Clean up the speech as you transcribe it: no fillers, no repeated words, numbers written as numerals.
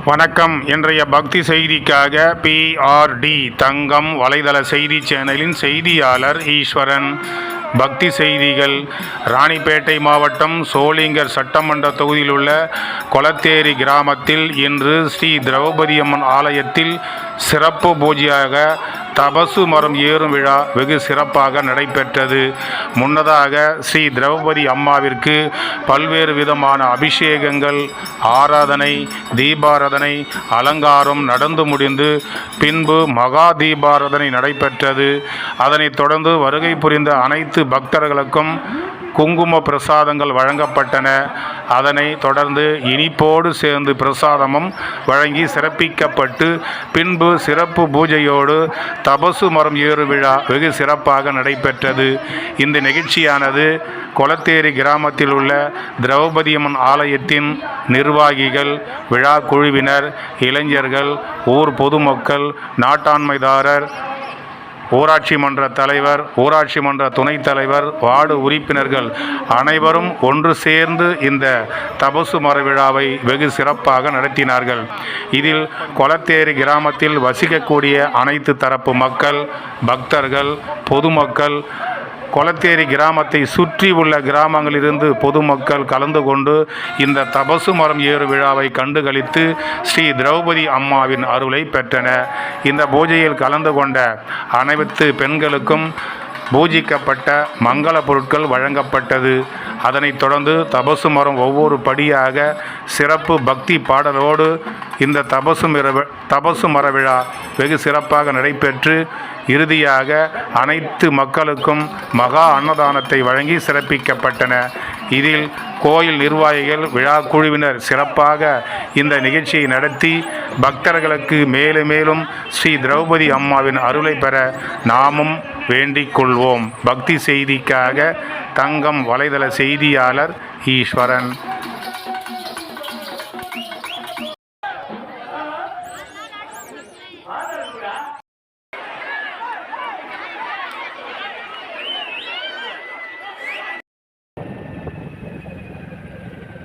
வணக்கம். இன்றைய பக்தி செய்திக்காக PRD தங்கம் வலைதள செய்தி சேனலின் செய்தியாளர் ஈஸ்வரன். பக்தி செய்திகள். ராணிப்பேட்டை மாவட்டம் சோளிங்கர் சட்டமன்ற தொகுதியில் உள்ள கொளத்தேரி கிராமத்தில் இன்று ஸ்ரீ திரௌபதி அம்மன் ஆலயத்தில் சிறப்பு பூஜையாக தபசு மரம் ஏறும் விழா வெகு சிறப்பாக நடைபெற்றது. முன்னதாக ஸ்ரீ திரௌபதி அம்மாவிற்கு பல்வேறு விதமான அபிஷேகங்கள், ஆராதனை, தீபாராதனை, அலங்காரம் நடந்து முடிந்து பின்பு மகா தீபாராதனை நடைபெற்றது. அதனைத் தொடர்ந்து வருகை புரிந்த அனைத்து பக்தர்களுக்கும் குங்கும பிரசாதங்கள் வழங்கப்பட்டன. அதனை தொடர்ந்து இனிப்போடு சேர்ந்து பிரசாதமும் வழங்கி சிறப்பிக்கப்பட்டு பின்பு சிறப்பு பூஜையோடு தபசு மரம் ஏறு விழா வெகு சிறப்பாக நடைபெற்றது. இந்த நிகழ்ச்சியானது கொளத்தேரி கிராமத்தில் உள்ள திரௌபதி அம்மன் ஆலயத்தின் நிர்வாகிகள், விழா குழுவினர், இளைஞர்கள், ஊர் பொதுமக்கள், நாட்டாண்மைதாரர், ஊராட்சி மன்ற தலைவர், ஊராட்சி மன்ற துணைத் தலைவர், வார்டு உறுப்பினர்கள் அனைவரும் ஒன்று சேர்ந்து இந்த தபசு மர விழாவை வெகு சிறப்பாக நடத்தினார்கள். இதில் கொளத்தேரி கிராமத்தில் வசிக்கக்கூடிய அனைத்து தரப்பு மக்கள், பக்தர்கள், பொதுமக்கள், கொளத்தேரி கிராமத்தை சுற்றி உள்ள கிராமங்களிலிருந்து பொதுமக்கள் கலந்து கொண்டு இந்த தபசு மரம் ஏறு விழாவை கண்டுகளித்து ஸ்ரீ திரௌபதி அம்மாவின் அருளை பெற்றனர். இந்த பூஜையில் கலந்து கொண்ட அனைத்து பெண்களுக்கும் பூஜிக்கப்பட்ட மங்கள பொருட்கள் வழங்கப்பட்டது. அதனைத் தொடர்ந்து தபசு மரம் ஒவ்வொரு படியாக சிறப்பு பக்தி பாடலோடு இந்த தபசு மர விழா வெகு சிறப்பாக நடைபெற்று இறுதியாக அனைத்து மக்களுக்கும் மகா அன்னதானத்தை வழங்கி சிறப்பிக்கப்பட்டன. இதில் கோயில் நிர்வாகிகள், விழா குழுவினர் சிறப்பாக இந்த நிகழ்ச்சியை நடத்தி பக்தர்களுக்கு மேலும் மேலும் ஸ்ரீ திரௌபதி அம்மாவின் அருளை பெற நாமும் வேண்டிக் கொள்வோம். பக்தி செய்திக்காக தங்கம் வலைதள செய்தியாளர் ஈஸ்வரன்.